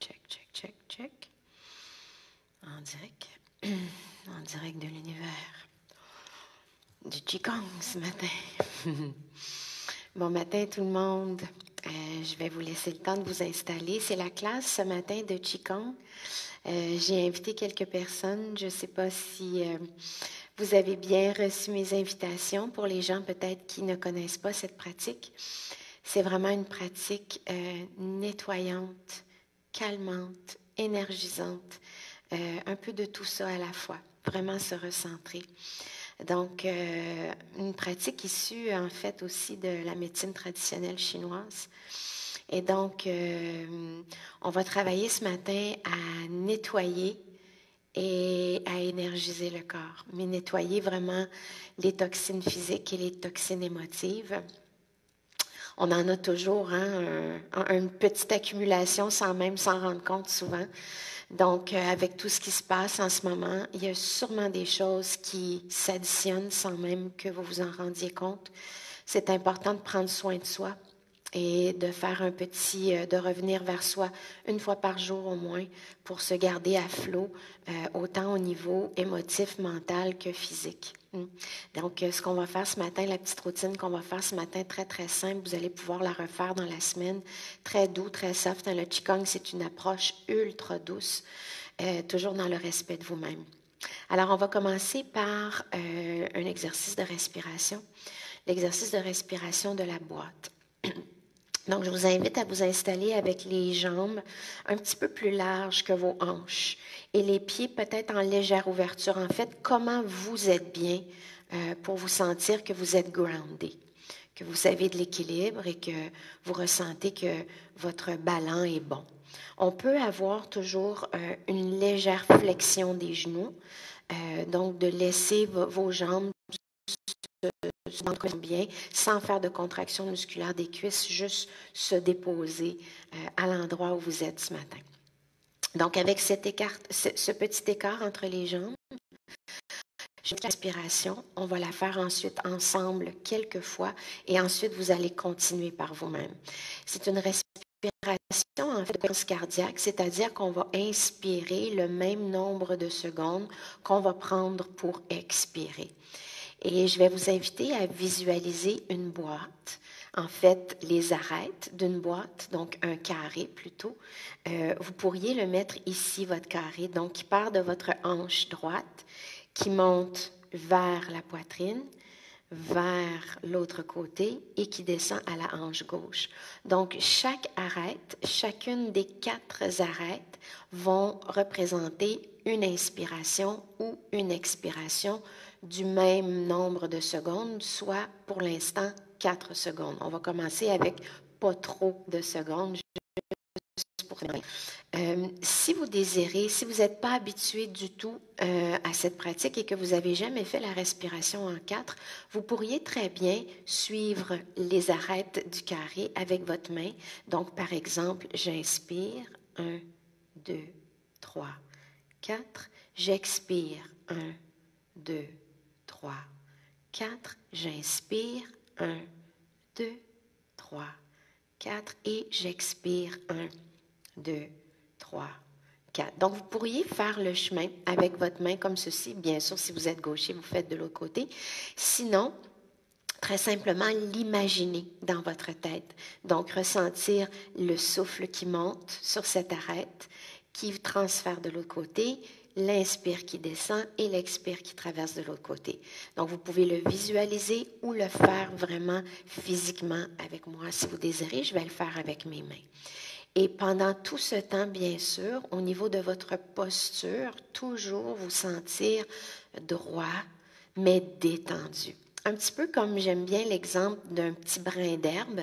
Check. En direct de l'univers. Du Qigong ce matin. Bon matin tout le monde. Je vais vous laisser le temps de vous installer. C'est la classe ce matin de Qigong. J'ai invité quelques personnes. Je ne sais pas si vous avez bien reçu mes invitations. Pour les gens peut-être qui ne connaissent pas cette pratique, c'est vraiment une pratique nettoyante, calmante, énergisante. Un peu de tout ça à la fois. Vraiment se recentrer. Donc, une pratique issue en fait aussi de la médecine traditionnelle chinoise. Et donc, on va travailler ce matin à nettoyer et à énergiser le corps. Mais nettoyer vraiment les toxines physiques et les toxines émotives. On en a toujours une petite accumulation sans même s'en rendre compte souvent. Donc, avec tout ce qui se passe en ce moment, il y a sûrement des choses qui s'additionnent sans même que vous vous en rendiez compte. C'est important de prendre soin de soi et de faire de revenir vers soi une fois par jour au moins pour se garder à flot, autant au niveau émotif, mental que physique. Donc, ce qu'on va faire ce matin, la petite routine qu'on va faire ce matin, très, très simple, vous allez pouvoir la refaire dans la semaine, très doux, très soft. Le Qigong, c'est une approche ultra douce, toujours dans le respect de vous-même. Alors, on va commencer par un exercice de respiration, l'exercice de respiration de la boîte. Donc, je vous invite à vous installer avec les jambes un petit peu plus larges que vos hanches et les pieds peut-être en légère ouverture. En fait, comment vous êtes bien pour vous sentir que vous êtes groundé, que vous avez de l'équilibre et que vous ressentez que votre ballon est bon. On peut avoir toujours une légère flexion des genoux, donc de laisser vos jambes se bien, sans faire de contraction musculaire des cuisses, juste se déposer à l'endroit où vous êtes ce matin. Donc, avec ce petit écart entre les jambes, respiration, on va la faire ensuite ensemble quelques fois et ensuite vous allez continuer par vous-même. C'est une respiration en fait de fréquence cardiaque, c'est-à-dire qu'on va inspirer le même nombre de secondes qu'on va prendre pour expirer. Et je vais vous inviter à visualiser une boîte. En fait, les arêtes d'une boîte, donc un carré plutôt. Vous pourriez le mettre ici, votre carré, donc qui part de votre hanche droite, qui monte vers la poitrine, vers l'autre côté et qui descend à la hanche gauche. Donc, chaque arête, chacune des 4 arêtes vont représenter une inspiration ou une expiration du même nombre de secondes, soit pour l'instant 4 secondes. On va commencer avec pas trop de secondes. Si vous désirez, si vous n'êtes pas habitué du tout à cette pratique et que vous n'avez jamais fait la respiration en 4, vous pourriez très bien suivre les arêtes du carré avec votre main. Donc, par exemple, j'inspire, 1, 2, 3, 4. J'expire, 1, 2, 3, 4. J'inspire, 1, 2, 3, 4. Et j'expire, 1, 2, 3, 4. Donc, vous pourriez faire le chemin avec votre main comme ceci. Bien sûr, si vous êtes gaucher, vous faites de l'autre côté. Sinon, très simplement, l'imaginer dans votre tête. Donc, ressentir le souffle qui monte sur cette arête, qui transfère de l'autre côté, l'inspire qui descend et l'expire qui traverse de l'autre côté. Donc, vous pouvez le visualiser ou le faire vraiment physiquement avec moi. Si vous désirez, je vais le faire avec mes mains. Et pendant tout ce temps, bien sûr, au niveau de votre posture, toujours vous sentir droit, mais détendu. Un petit peu comme j'aime bien l'exemple d'un petit brin d'herbe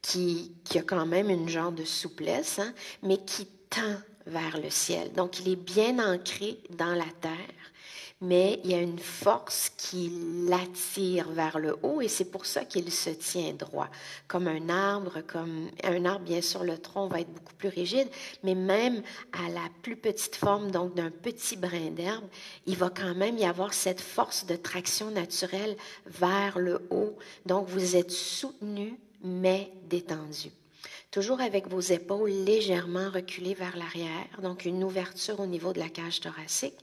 qui a quand même une genre de souplesse, mais qui tend vers le ciel. Donc, il est bien ancré dans la terre, mais il y a une force qui l'attire vers le haut et c'est pour ça qu'il se tient droit. Comme un arbre, bien sûr, le tronc va être beaucoup plus rigide, mais même à la plus petite forme, donc d'un petit brin d'herbe, il va quand même y avoir cette force de traction naturelle vers le haut. Donc, vous êtes soutenu, mais détendu. Toujours avec vos épaules légèrement reculées vers l'arrière, donc une ouverture au niveau de la cage thoracique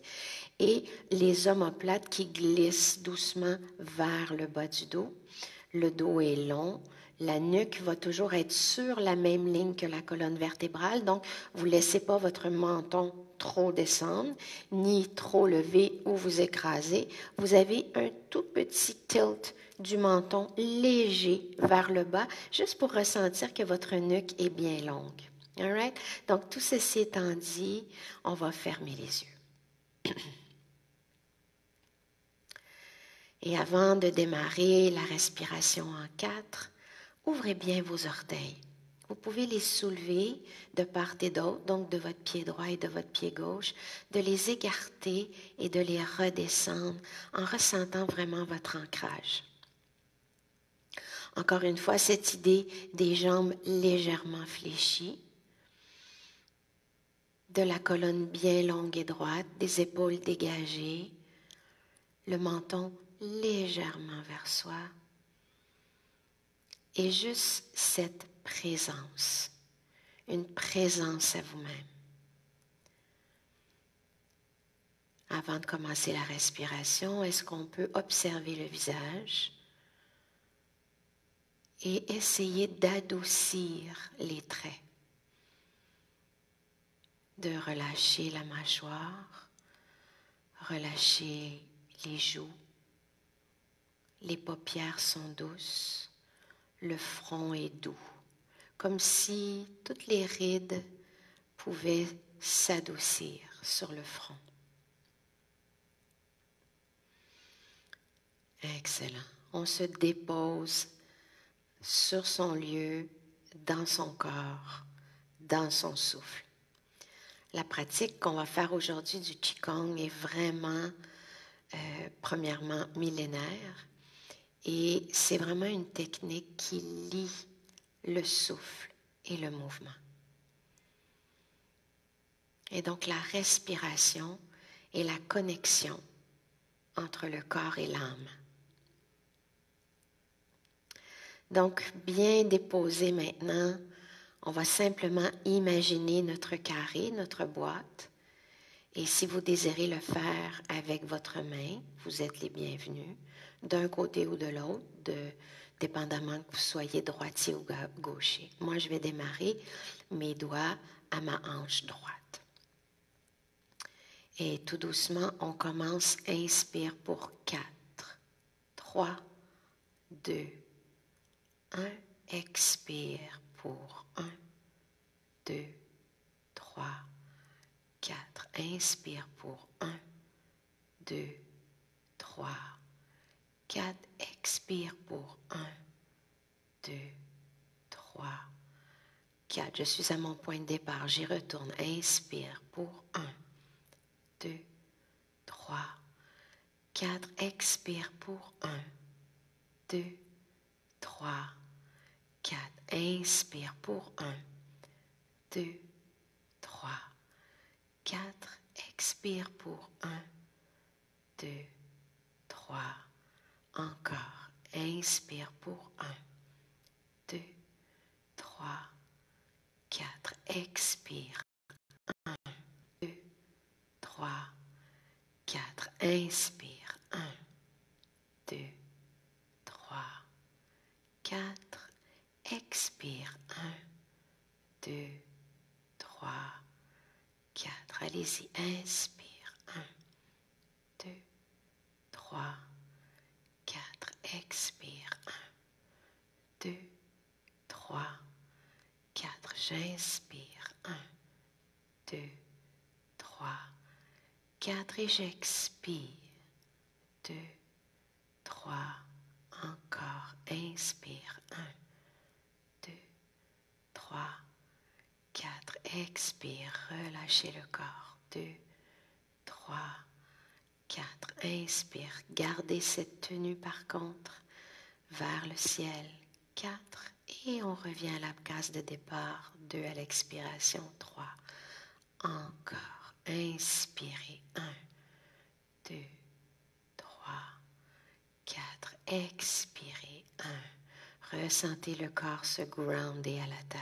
et les omoplates qui glissent doucement vers le bas du dos. Le dos est long. La nuque va toujours être sur la même ligne que la colonne vertébrale, donc vous ne laissez pas votre menton trop descendre, ni trop lever ou vous écraser. Vous avez un tout petit tilt du menton léger vers le bas, juste pour ressentir que votre nuque est bien longue. All right? Donc, tout ceci étant dit, on va fermer les yeux. Et avant de démarrer la respiration en 4, ouvrez bien vos orteils. Vous pouvez les soulever de part et d'autre, donc de votre pied droit et de votre pied gauche, de les écarter et de les redescendre en ressentant vraiment votre ancrage. Encore une fois, cette idée des jambes légèrement fléchies, de la colonne bien longue et droite, des épaules dégagées, le menton légèrement vers soi, et juste cette présence, une présence à vous-même. Avant de commencer la respiration, est-ce qu'on peut observer le visage et essayer d'adoucir les traits, de relâcher la mâchoire, relâcher les joues, les paupières sont douces, le front est doux, comme si toutes les rides pouvaient s'adoucir sur le front. Excellent. On se dépose sur son lieu, dans son corps, dans son souffle. La pratique qu'on va faire aujourd'hui du Qigong est vraiment, premièrement, millénaire. Et c'est vraiment une technique qui lie le souffle et le mouvement. Et donc la respiration et la connexion entre le corps et l'âme. Donc, bien déposé maintenant, on va simplement imaginer notre carré, notre boîte. Et si vous désirez le faire avec votre main, vous êtes les bienvenus, d'un côté ou de l'autre, dépendamment que vous soyez droitier ou gaucher. Moi, je vais démarrer mes doigts à ma hanche droite. Et tout doucement, on commence. Inspire pour 4, 3, 2, 1. Expire pour 1, 2, 3, 4. Inspire pour 1, 2, 3, 4. Expire pour 1, 2, 3, 4. Je suis à mon point de départ. J'y retourne. Inspire pour 1, 2, 3, 4. Expire pour 1, 2, 3, 4. Inspire pour 1, 2, 3, 4. Expire pour 1, 2, 3. Encore. Inspire pour 1, 2, 3, 4. Expire. 1, 2, 3, 4. Inspire. 1, 2, 3, 4. Expire. 1, 2, 3, 4. Allez-y. Inspire. 1, 2, 3, 4. Expire. 1, 2, 3, 4. J'inspire. 1, 2, 3, 4. Et j'expire. 2, 3. Encore. Inspire. 1, 2, 3, 4. Expire. Relâchez le corps. 2, 3, 4. Inspire. Gardez cette tenue par contre vers le ciel. 4. Et on revient à la case de départ. 2 à l'expiration. 3. Encore. Inspirez. 1, 2, 3, 4. Expirez. 1. Ressentez le corps se grounder à la terre.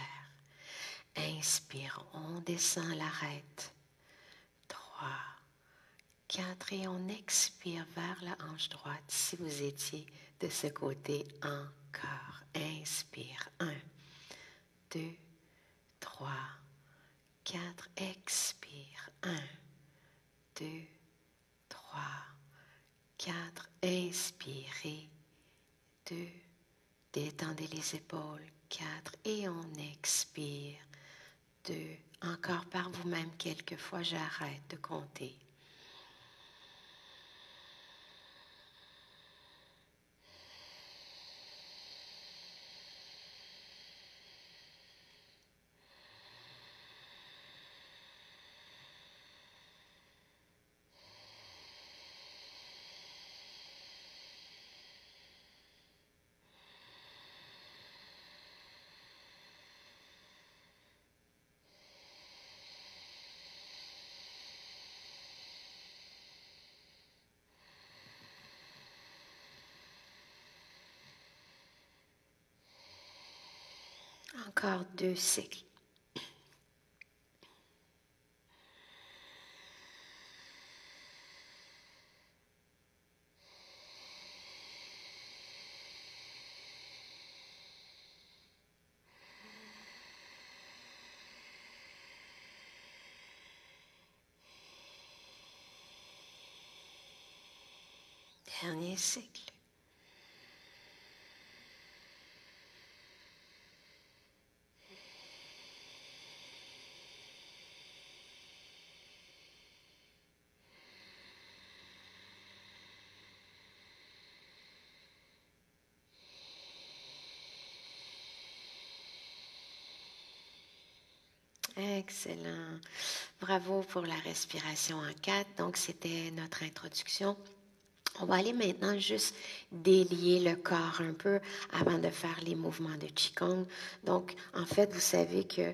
Inspire, on descend l'arête. 3, 4 et on expire vers la hanche droite. Si vous étiez de ce côté, encore. Inspire. 1, 2, 3, 4. Expire. 1, 2, 3, 4. Inspirez. 2. Détendez les épaules. 4. Et on expire. 2. Encore par vous-même quelques fois, j'arrête de compter. Encore 2 cycles. Dernier cycle. Excellent. Bravo pour la respiration en 4. Donc, c'était notre introduction. On va aller maintenant juste délier le corps un peu avant de faire les mouvements de Qigong. Donc, en fait, vous savez que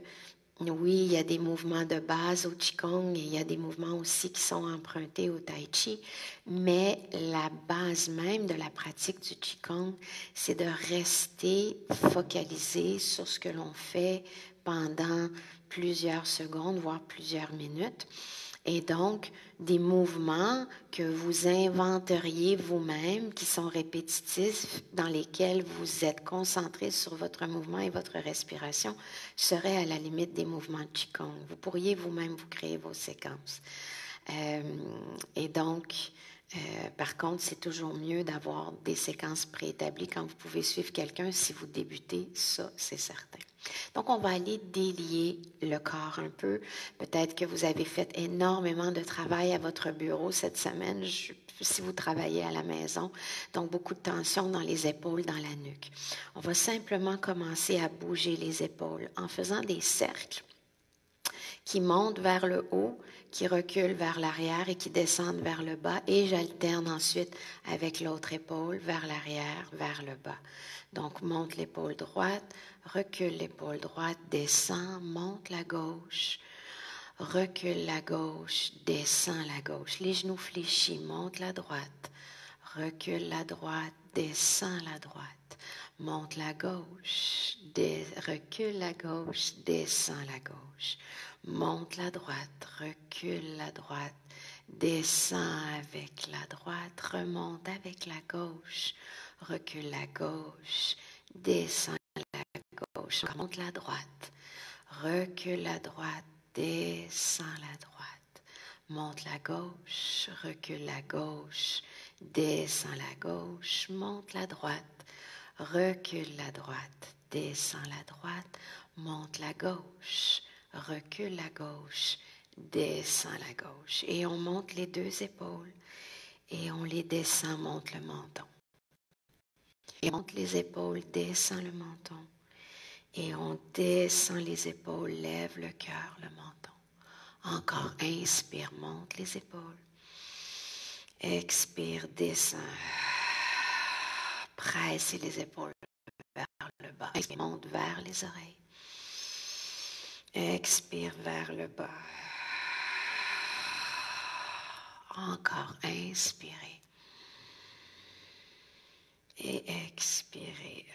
oui, il y a des mouvements de base au Qigong et il y a des mouvements aussi qui sont empruntés au Tai Chi, mais la base même de la pratique du Qigong, c'est de rester focalisé sur ce que l'on fait pendant plusieurs secondes, voire plusieurs minutes. Et donc, des mouvements que vous inventeriez vous-même, qui sont répétitifs, dans lesquels vous êtes concentré sur votre mouvement et votre respiration, seraient à la limite des mouvements de Qigong. Vous pourriez vous-même vous créer vos séquences. Et donc, par contre, c'est toujours mieux d'avoir des séquences préétablies quand vous pouvez suivre quelqu'un. Si vous débutez, ça, c'est certain. Donc, on va aller délier le corps un peu. Peut-être que vous avez fait énormément de travail à votre bureau cette semaine, si vous travaillez à la maison. Donc, beaucoup de tension dans les épaules, dans la nuque. On va simplement commencer à bouger les épaules en faisant des cercles qui montent vers le haut, qui reculent vers l'arrière et qui descendent vers le bas. Et j'alterne ensuite avec l'autre épaule vers l'arrière, vers le bas. Donc, monte l'épaule droite, recule l'épaule droite, descend, monte la gauche, recule la gauche, descend la gauche. Les genoux fléchis, monte la droite, recule la droite, descend la droite. Monte la gauche, recule la gauche, descend la gauche. Monte la droite, recule la droite, descend avec la droite, remonte avec la gauche, recule la gauche, descend la gauche, monte la droite, recule la droite, descend la droite, monte la gauche, recule la gauche, descend la gauche, monte la droite, recule la droite, descend la droite, monte la gauche, recule la gauche, descend la gauche. Et on monte les deux épaules et on les descend, monte le menton. Et on monte les épaules, descend le menton. Et on descend les épaules, lève le cœur, le menton. Encore, inspire, monte les épaules. Expire, descend. Presse les épaules vers le bas. Expire, monte vers les oreilles. Expire vers le bas. Encore, inspirez. Et expirez.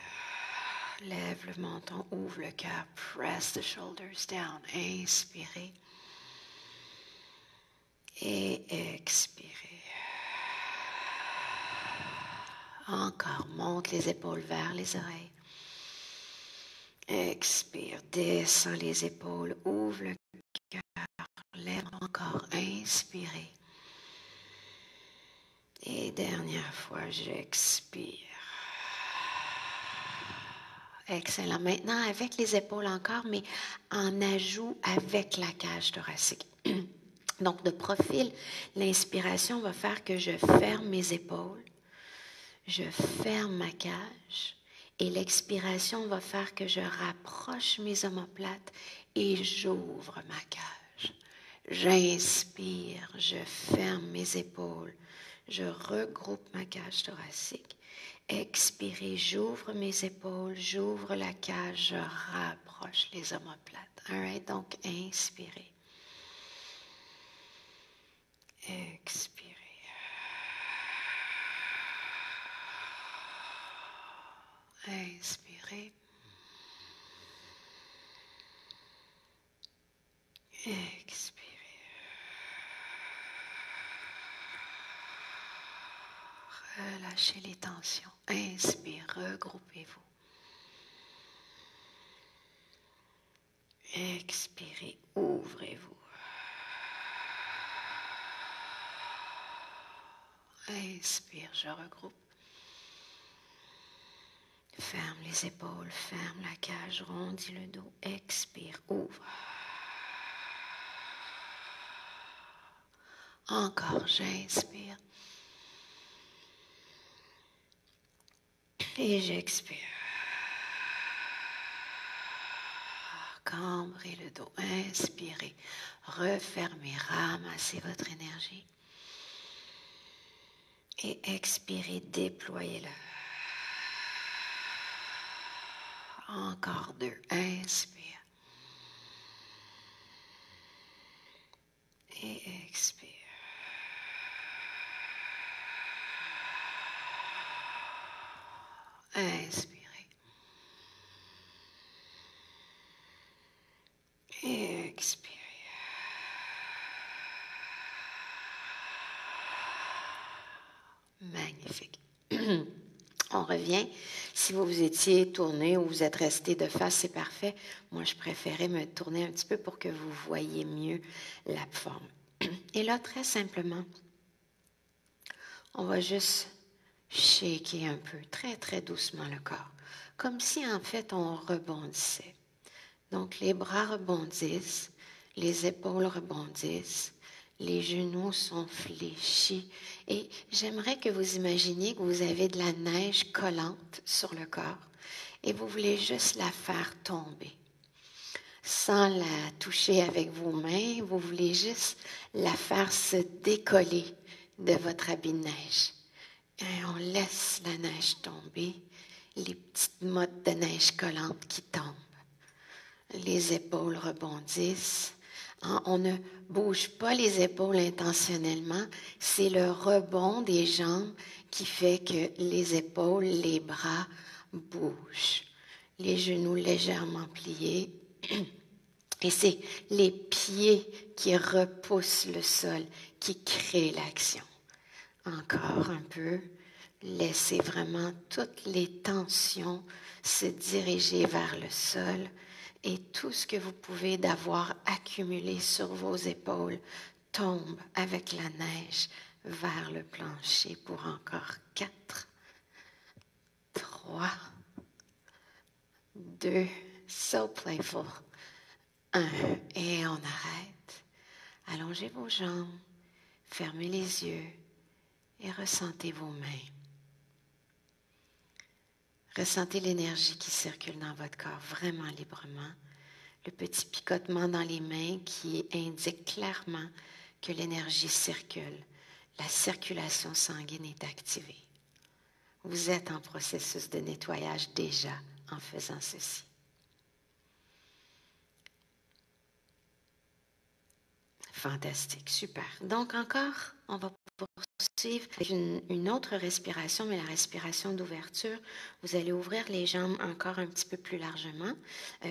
Lève le menton, ouvre le cœur. Press the shoulders down. Inspirez. Et expirez. Encore, monte les épaules vers les oreilles. Expire, descends les épaules, ouvre le cœur, lève encore, inspirez. Et dernière fois, j'expire. Excellent. Maintenant, avec les épaules encore, mais en ajout avec la cage thoracique. Donc, de profil, l'inspiration va faire que je ferme mes épaules, je ferme ma cage, et l'expiration va faire que je rapproche mes omoplates et j'ouvre ma cage. J'inspire, je ferme mes épaules, je regroupe ma cage thoracique. Expirez, j'ouvre mes épaules, j'ouvre la cage, je rapproche les omoplates. All right? Donc, inspirez. Expirez. Inspirez. Expirez. Relâchez les tensions. Inspire, regroupez-vous. Expirez, ouvrez-vous. Inspire, je regroupe. Ferme les épaules, ferme la cage, rondis le dos. Expire, ouvre. Encore, j'inspire. Et j'expire. Cambrez le dos, inspirez. Refermez, ramassez votre énergie. Et expirez, déployez-la. Encore 2, inspire. Et expire. Inspirez. Et expirez. Magnifique. On revient. Si vous vous étiez tourné ou vous êtes resté de face, c'est parfait. Moi, je préférais me tourner un petit peu pour que vous voyiez mieux la forme. Et là, très simplement, on va juste shaker un peu, très, très doucement le corps. Comme si, en fait, on rebondissait. Donc, les bras rebondissent, les épaules rebondissent, les genoux sont fléchis. Et j'aimerais que vous imaginiez que vous avez de la neige collante sur le corps et vous voulez juste la faire tomber. Sans la toucher avec vos mains, vous voulez juste la faire se décoller de votre habit de neige. Et on laisse la neige tomber, les petites mottes de neige collante qui tombent. Les épaules rebondissent. On ne bouge pas les épaules intentionnellement. C'est le rebond des jambes qui fait que les épaules, les bras bougent. Les genoux légèrement pliés. Et c'est les pieds qui repoussent le sol, qui créent l'action. Encore un peu. Laissez vraiment toutes les tensions se diriger vers le sol et tout ce que vous pouvez d'avoir accumulé sur vos épaules tombe avec la neige vers le plancher pour encore 4, 3, 2, so playful, 1, et on arrête. Allongez vos jambes, fermez les yeux et ressentez vos mains. Ressentez l'énergie qui circule dans votre corps vraiment librement. Le petit picotement dans les mains qui indique clairement que l'énergie circule. La circulation sanguine est activée. Vous êtes en processus de nettoyage déjà en faisant ceci. Fantastique, super. Donc encore, on va poursuivre avec une autre respiration, mais la respiration d'ouverture. Vous allez ouvrir les jambes encore un petit peu plus largement,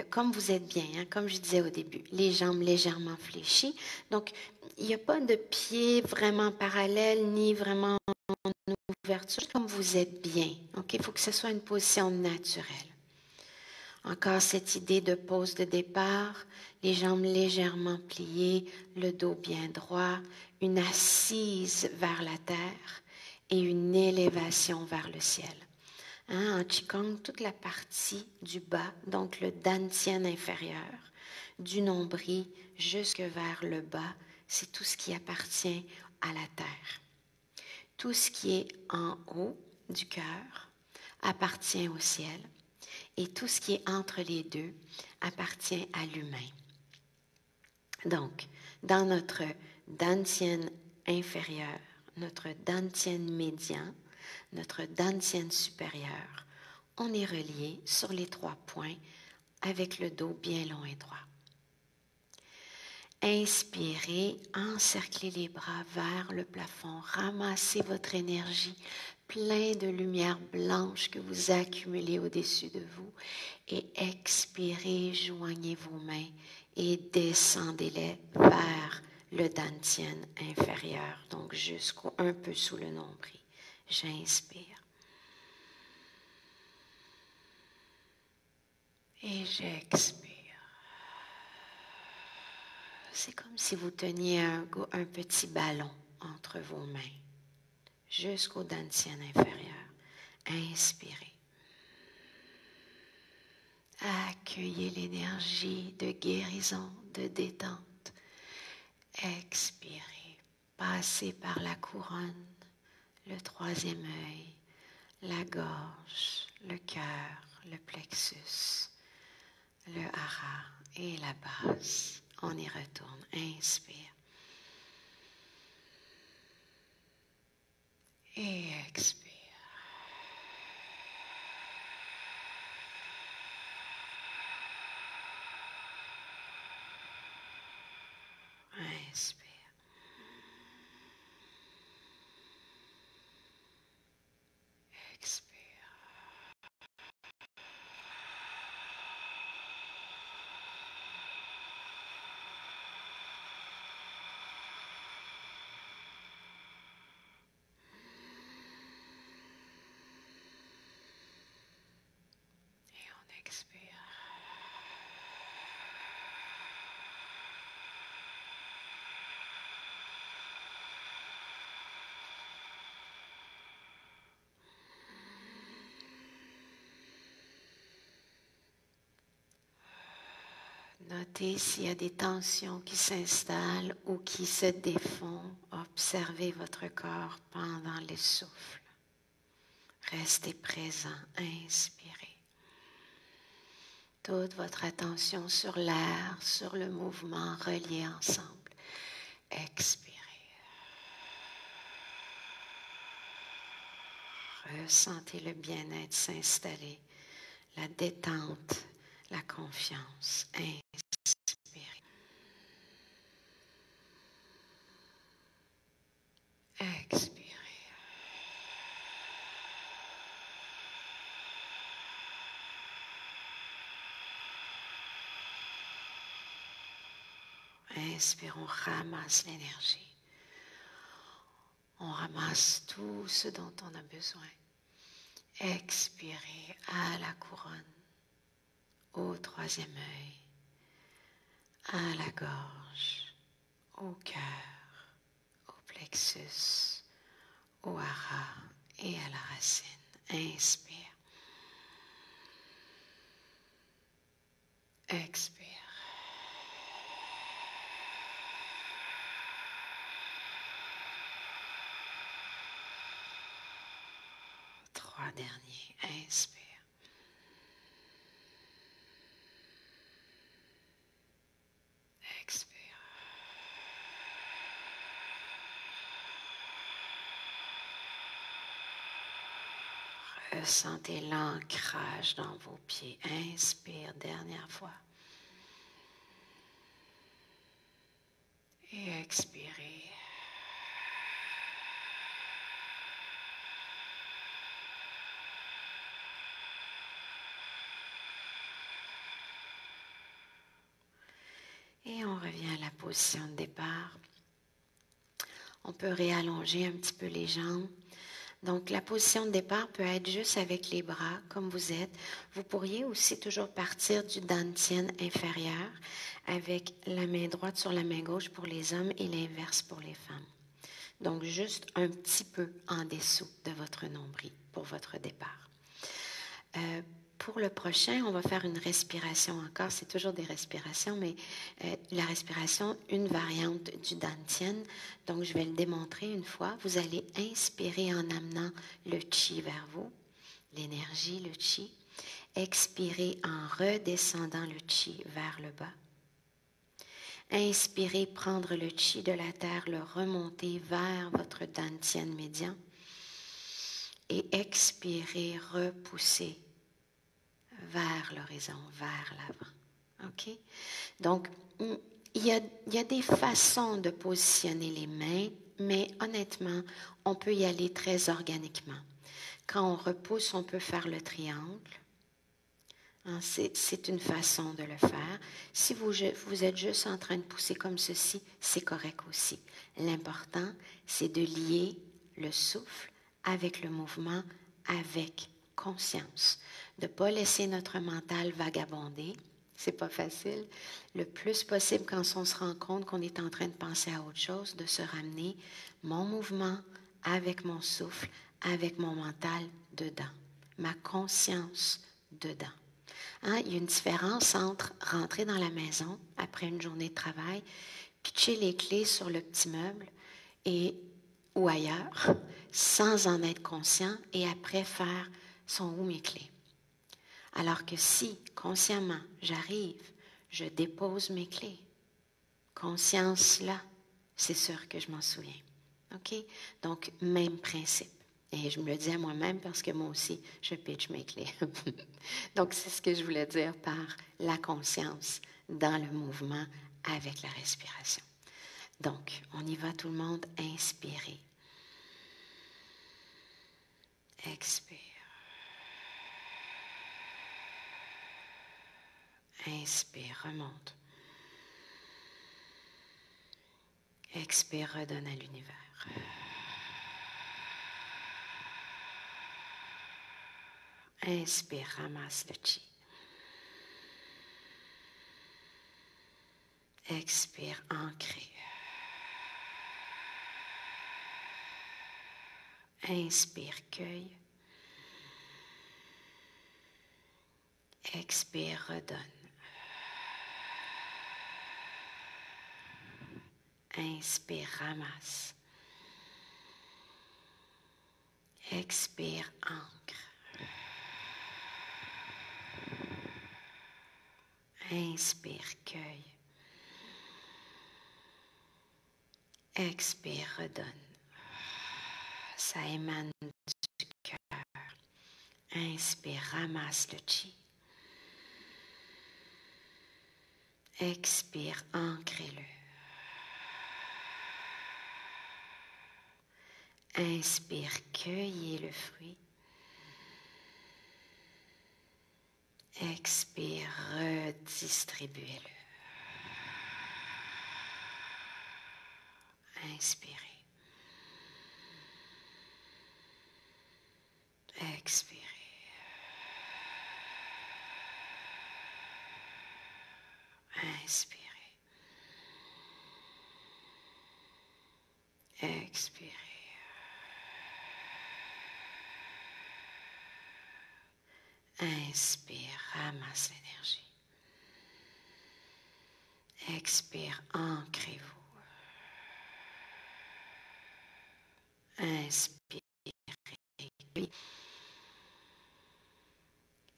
comme vous êtes bien, hein, comme je disais au début, les jambes légèrement fléchies. Donc, il n'y a pas de pieds vraiment parallèles, ni vraiment en ouverture, comme vous êtes bien. Ok, il faut que ce soit une position naturelle. Encore cette idée de pose de départ, les jambes légèrement pliées, le dos bien droit, une assise vers la terre et une élévation vers le ciel. Hein, en Qigong, toute la partie du bas, donc le dantian inférieur, du nombril jusque vers le bas, c'est tout ce qui appartient à la terre. Tout ce qui est en haut du cœur appartient au ciel. Et tout ce qui est entre les deux appartient à l'humain. Donc, dans notre dantian inférieur, notre dantian médian, notre dantian supérieur, on est relié sur les 3 points avec le dos bien long et droit. Inspirez, encerclez les bras vers le plafond, ramassez votre énergie, plein de lumière blanche que vous accumulez au-dessus de vous et expirez, joignez vos mains et descendez-les vers le dantian inférieur, donc jusqu'au un peu sous le nombril. J'inspire. Et j'expire. C'est comme si vous teniez un petit ballon entre vos mains, jusqu'au dantian inférieur. Inspirez. Accueillez l'énergie de guérison, de détente. Expirez. Passez par la couronne, le 3e œil, la gorge, le cœur, le plexus, le hara et la base. On y retourne. Inspire. Et expire. Inspire. Expire. Et on expire. Notez s'il y a des tensions qui s'installent ou qui se défont. Observez votre corps pendant le souffle. Restez présent. Inspirez. Toute votre attention sur l'air, sur le mouvement relié ensemble. Expirez. Ressentez le bien-être s'installer, la détente, la confiance. Inspirez. Expirez. Inspire, on ramasse l'énergie. On ramasse tout ce dont on a besoin. Expirez à la couronne, au 3e œil, à la gorge, au cœur, au plexus, au hara et à la racine. Inspire. Expire. Trois derniers. Inspire. Expire. Ressentez l'ancrage dans vos pieds. Inspire, dernière fois. Et expirez. Et on revient à la position de départ. On peut réallonger un petit peu les jambes. Donc, la position de départ peut être juste avec les bras, comme vous êtes. Vous pourriez aussi toujours partir du dantian inférieur avec la main droite sur la main gauche pour les hommes et l'inverse pour les femmes. Donc, juste un petit peu en dessous de votre nombril pour votre départ. Pour le prochain, on va faire une respiration encore. C'est toujours des respirations, mais la respiration, une variante du dantian. Donc, je vais le démontrer une fois. Vous allez inspirer en amenant le chi vers vous, l'énergie, le chi. Expirez en redescendant le chi vers le bas. Inspirez, prendre le chi de la terre, le remonter vers votre dantian médian. Et expirez, repousser vers l'horizon, vers l'avant. OK? Donc, il y a des façons de positionner les mains, mais honnêtement, on peut y aller très organiquement. Quand on repousse, on peut faire le triangle. Hein, c'est une façon de le faire. Si vous êtes juste en train de pousser comme ceci, c'est correct aussi. L'important, c'est de lier le souffle avec le mouvement, avec conscience. De ne pas laisser notre mental vagabonder. C'est pas facile. Le plus possible, quand on se rend compte qu'on est en train de penser à autre chose, de se ramener mon mouvement avec mon souffle, avec mon mental dedans. Ma conscience dedans. Hein, il y a une différence entre rentrer dans la maison après une journée de travail, pitcher les clés sur le petit meuble ou ailleurs, sans en être conscient, et après faire sont où mes clés. Alors que si, consciemment, j'arrive, je dépose mes clés, conscience là, c'est sûr que je m'en souviens. OK? Donc, même principe. Et je me le dis à moi-même parce que moi aussi, je pitch mes clés. Donc, c'est ce que je voulais dire par la conscience dans le mouvement avec la respiration. Donc, on y va tout le monde. Inspirez. Expire. Inspire, remonte. Expire, redonne à l'univers. Inspire, ramasse le chi. Expire, ancré. Inspire, cueille. Expire, redonne. Inspire, ramasse. Expire, ancre. Inspire, cueille. Expire, redonne. Ça émane du cœur. Inspire, ramasse le chi. Expire, ancrez-le. Inspire, cueillez le fruit. Expire, redistribuez-le. Inspirez. Expirez. Inspirez. Expirez. Inspire, ramasse l'énergie. Expire, ancrez-vous. Inspirez.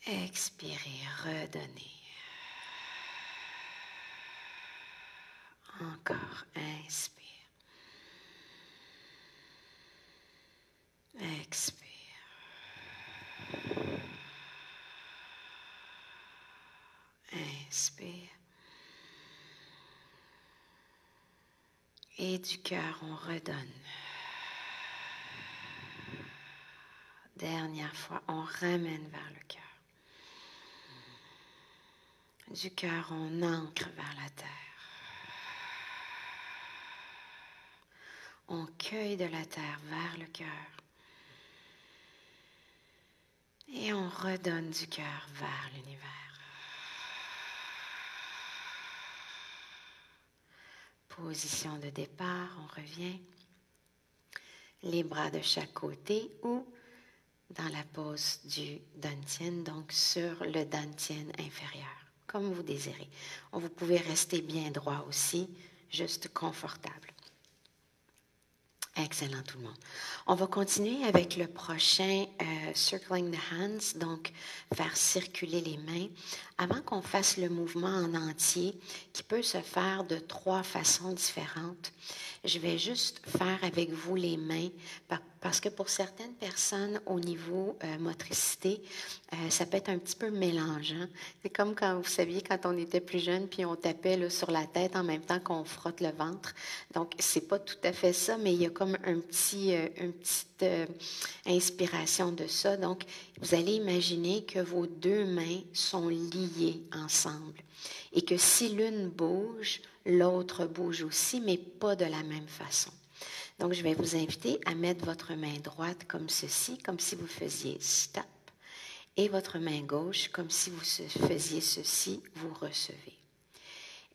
Expirez, redonnez. Encore, inspire. Expire. Inspire. Et du cœur, on redonne. Dernière fois, on ramène vers le cœur. Du cœur, on ancre vers la terre. On cueille de la terre vers le cœur. Et on redonne du cœur vers l'univers. Position de départ, on revient. Les bras de chaque côté ou dans la pose du Dantian, donc sur le Dantian inférieur, comme vous désirez. Vous pouvez rester bien droit aussi, juste confortable. Excellent tout le monde. On va continuer avec le prochain Circling the Hands, donc faire circuler les mains. Avant qu'on fasse le mouvement en entier, qui peut se faire de 3 façons différentes, je vais juste faire avec vous les mains, parce que pour certaines personnes, au niveau motricité, ça peut être un petit peu mélangeant. C'est comme quand, vous saviez, quand on était plus jeune, puis on tapait là, sur la tête en même temps qu'on frotte le ventre. Donc, c'est pas tout à fait ça, mais il y a comme une petite inspiration de ça. Donc, vous allez imaginer que vos 2 mains sont liées ensemble et que si l'une bouge, l'autre bouge aussi, mais pas de la même façon. Donc, je vais vous inviter à mettre votre main droite comme ceci, comme si vous faisiez stop, et votre main gauche comme si vous faisiez ceci, vous recevez.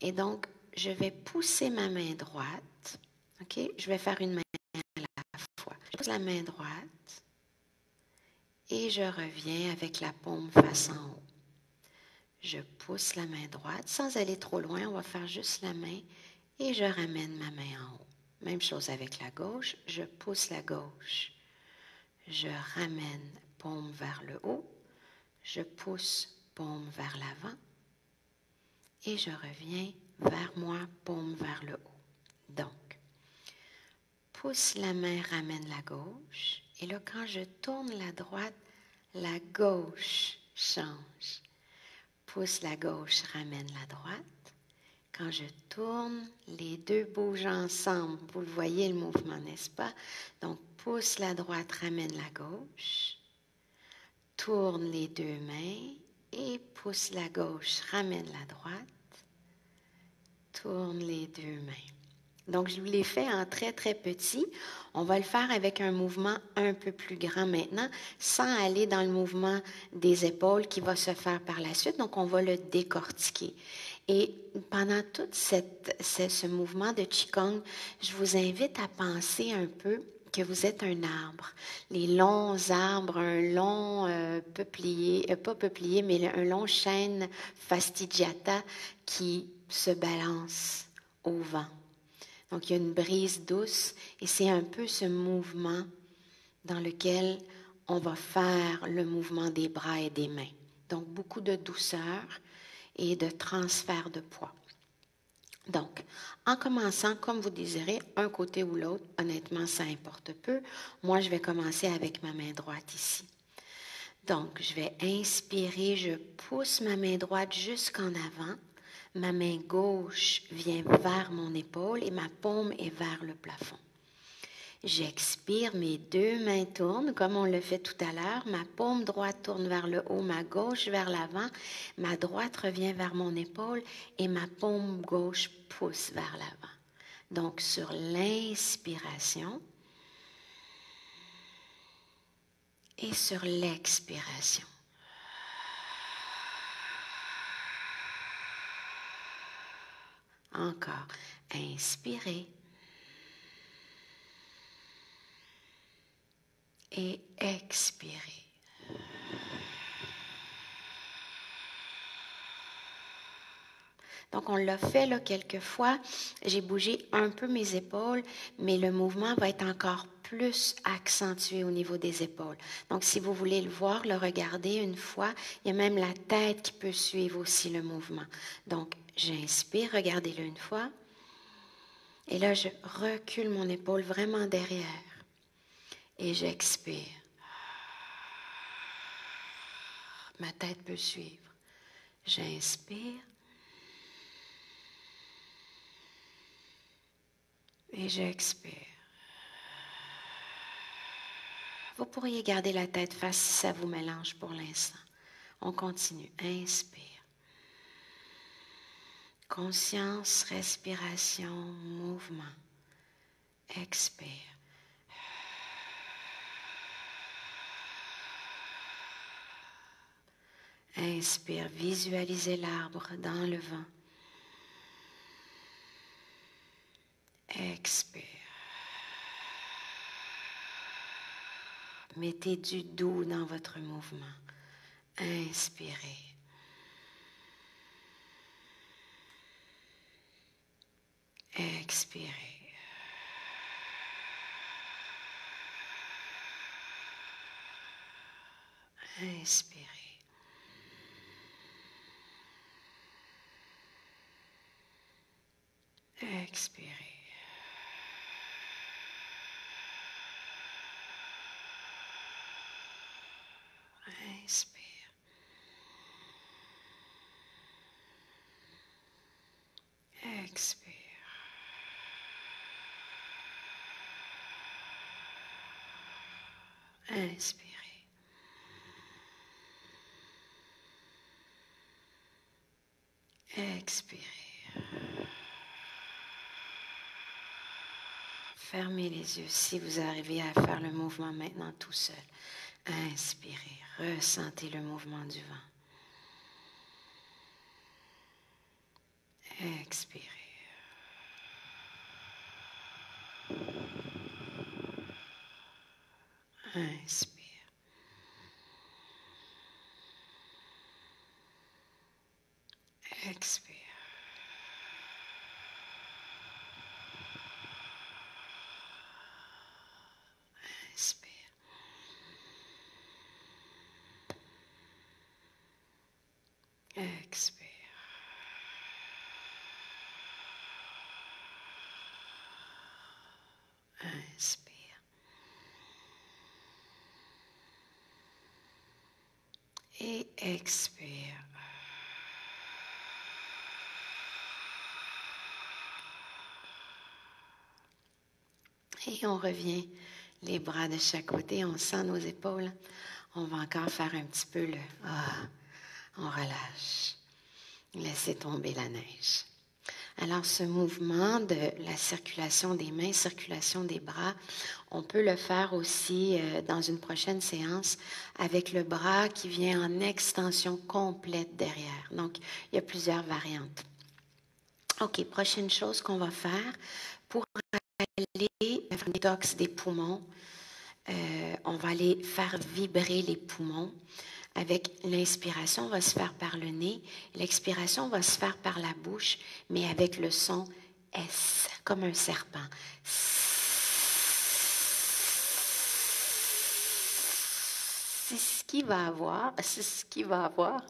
Et donc, je vais pousser ma main droite. OK? Je vais faire une main à la fois. Je pousse la main droite et je reviens avec la paume face en haut. Je pousse la main droite sans aller trop loin. On va faire juste la main et je ramène ma main en haut. Même chose avec la gauche. Je pousse la gauche. Je ramène paume vers le haut. Je pousse paume vers l'avant. Et je reviens vers moi, paume vers le haut. Donc, pousse la main, ramène la gauche. Et là, quand je tourne la droite, la gauche change. Pousse la gauche, ramène la droite. Quand je tourne, les deux bougent ensemble. Vous le voyez, le mouvement, n'est-ce pas? Donc, pousse la droite, ramène la gauche. Tourne les 2 mains et pousse la gauche, ramène la droite. Tourne les 2 mains. Donc, je vous l'ai fait en très, très petit. On va le faire avec un mouvement un peu plus grand maintenant, sans aller dans le mouvement des épaules qui va se faire par la suite. Donc, on va le décortiquer. Et pendant tout ce mouvement de Qigong, je vous invite à penser un peu que vous êtes un arbre. Les longs arbres, un long peuplier, pas peuplier, mais un long chêne fastigiata qui se balance au vent. Donc, il y a une brise douce et c'est un peu ce mouvement dans lequel on va faire le mouvement des bras et des mains. Donc, beaucoup de douceur et de transfert de poids. Donc, en commençant, comme vous désirez, un côté ou l'autre, honnêtement, ça importe peu. Moi, je vais commencer avec ma main droite ici. Donc, je vais inspirer, je pousse ma main droite jusqu'en avant. Ma main gauche vient vers mon épaule et ma paume est vers le plafond. J'expire, mes 2 mains tournent comme on le fait tout à l'heure. Ma paume droite tourne vers le haut, ma gauche vers l'avant. Ma droite revient vers mon épaule et ma paume gauche pousse vers l'avant. Donc, sur l'inspiration et sur l'expiration. Encore. Inspirez. Et expirez. Donc, on l'a fait là quelques fois. J'ai bougé un peu mes épaules, mais le mouvement va être encore plus accentué au niveau des épaules. Donc, si vous voulez le voir, le regarder une fois, il y a même la tête qui peut suivre aussi le mouvement. Donc, j'inspire, regardez-le une fois. Et là, je recule mon épaule vraiment derrière. Et j'expire. Ma tête peut suivre. J'inspire. Et j'expire. Vous pourriez garder la tête face si ça vous mélange pour l'instant. On continue. Inspire. Conscience, respiration, mouvement. Expire. Inspire. Visualisez l'arbre dans le vent. Expire. Mettez du doux dans votre mouvement. Inspirez. Expirez. Inspirez. Expirez. Inspire. Expire. Inspirez. Expirez. Fermez les yeux si vous arrivez à faire le mouvement maintenant tout seul. Inspirez. Ressentez le mouvement du vent. Expirez. Inspire. Expire. Inspire. Expire. Inspire. Et expire. Et on revient les bras de chaque côté, on sent nos épaules. On va encore faire un petit peu le on relâche. Laissez tomber la neige. Alors, ce mouvement de la circulation des mains, circulation des bras, on peut le faire aussi dans une prochaine séance avec le bras qui vient en extension complète derrière. Donc, il y a plusieurs variantes. OK, prochaine chose qu'on va faire pour aller faire une détox des poumons. On va aller faire vibrer les poumons. Avec l'inspiration, on va se faire par le nez. L'expiration va se faire par la bouche, mais avec le son S, comme un serpent. C'est ce qui va avoir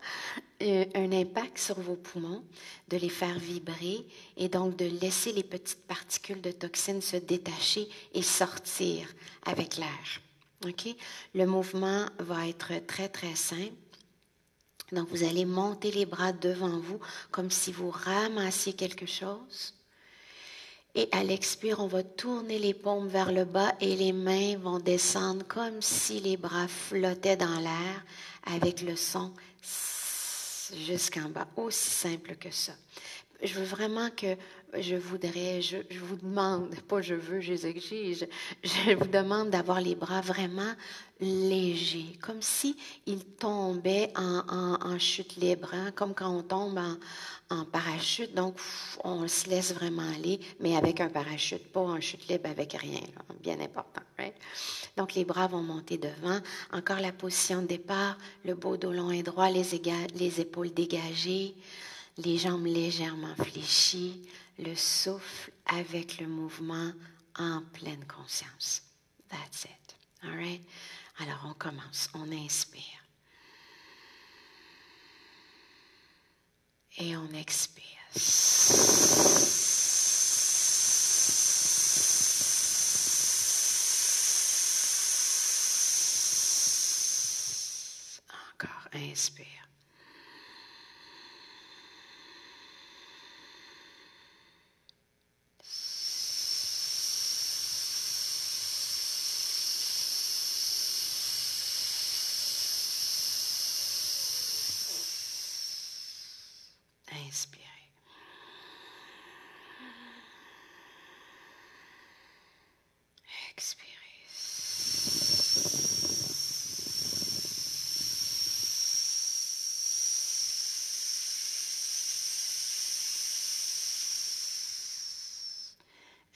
un impact sur vos poumons, de les faire vibrer et donc de laisser les petites particules de toxines se détacher et sortir avec l'air. Okay? Le mouvement va être très, très simple. Donc, vous allez monter les bras devant vous comme si vous ramassiez quelque chose. Et à l'expire, on va tourner les paumes vers le bas et les mains vont descendre comme si les bras flottaient dans l'air avec le son jusqu'en bas. Aussi simple que ça. Je veux vraiment que je vous demande, pas je veux, j'exige, je vous demande d'avoir les bras vraiment légers, comme si ils tombaient en chute libre, hein, comme quand on tombe en parachute. Donc, on se laisse vraiment aller, mais avec un parachute, pas en chute libre avec rien, là, bien important. Right? Donc, les bras vont monter devant. Encore la position de départ, le dos long et droit, les épaules dégagées. Les jambes légèrement fléchies, le souffle avec le mouvement en pleine conscience. That's it. All right? Alors, on commence. On inspire. Et on expire. Encore, inspire. Expirez.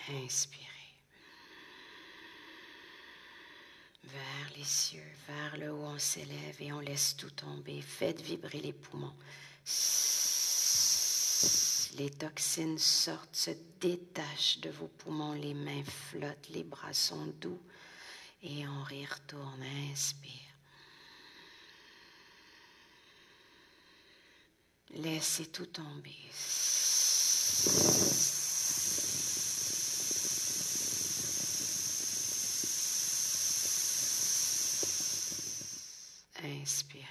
Inspirez. Vers les cieux, vers le haut, on s'élève et on laisse tout tomber. Faites vibrer les poumons. Les toxines sortent, se détachent de vos poumons. Les mains flottent, les bras sont doux. Et on y retourne. Inspire. Laissez tout tomber. Inspirez.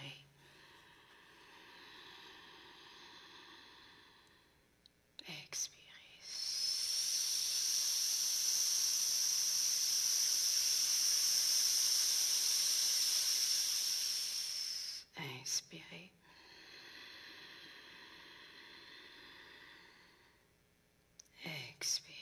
Expirez. Inspirez. Expirez.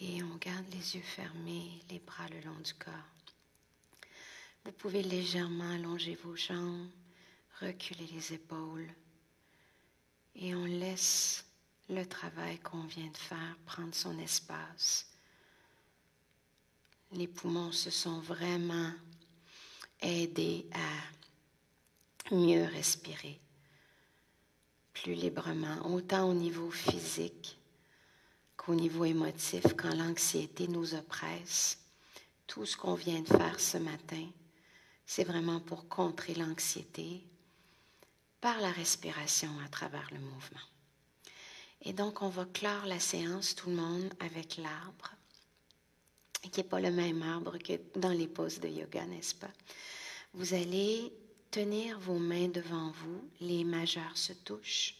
Et on garde les yeux fermés, les bras le long du corps. Vous pouvez légèrement allonger vos jambes, reculer les épaules et on laisse le travail qu'on vient de faire prendre son espace. Les poumons se sont vraiment aidés à mieux respirer, plus librement, autant au niveau physique qu'au niveau émotif, quand l'anxiété nous oppresse. Tout ce qu'on vient de faire ce matin, c'est vraiment pour contrer l'anxiété par la respiration à travers le mouvement. Et donc, on va clore la séance, tout le monde, avec l'arbre, qui n'est pas le même arbre que dans les poses de yoga, n'est-ce pas? Vous allez tenir vos mains devant vous, les majeurs se touchent,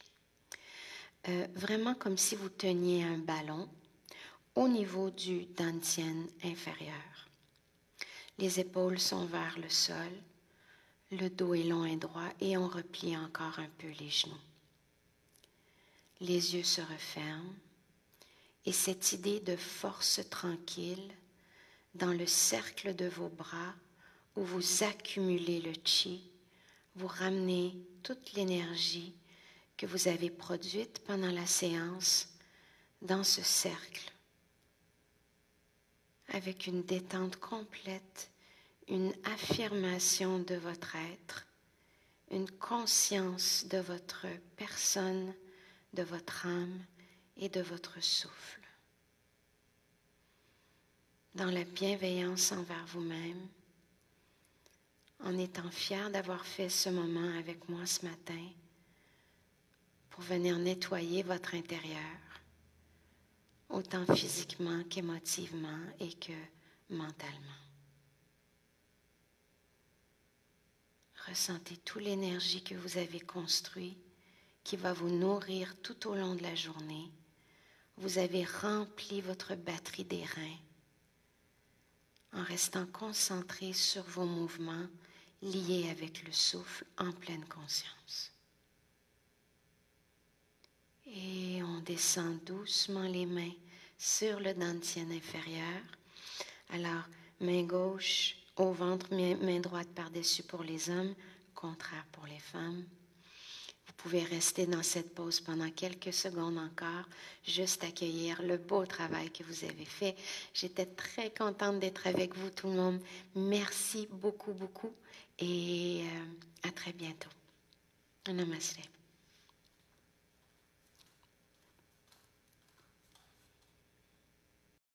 vraiment comme si vous teniez un ballon au niveau du dantian inférieur. Les épaules sont vers le sol, le dos est long et droit et on replie encore un peu les genoux. Les yeux se referment et cette idée de force tranquille dans le cercle de vos bras où vous accumulez le chi, vous ramenez toute l'énergie que vous avez produite pendant la séance dans ce cercle avec une détente complète, une affirmation de votre être, une conscience de votre personne, de votre âme et de votre souffle. Dans la bienveillance envers vous-même, en étant fier d'avoir fait ce moment avec moi ce matin pour venir nettoyer votre intérieur, autant physiquement qu'émotivement et que mentalement. Ressentez toute l'énergie que vous avez construite qui va vous nourrir tout au long de la journée. Vous avez rempli votre batterie d'airain en restant concentré sur vos mouvements liés avec le souffle en pleine conscience. Et on descend doucement les mains sur le dantian inférieur. Alors, main gauche au ventre, main droite par-dessus pour les hommes, contraire pour les femmes. Vous pouvez rester dans cette pause pendant quelques secondes encore, juste accueillir le beau travail que vous avez fait. J'étais très contente d'être avec vous tout le monde. Merci beaucoup, beaucoup et à très bientôt. Namaste.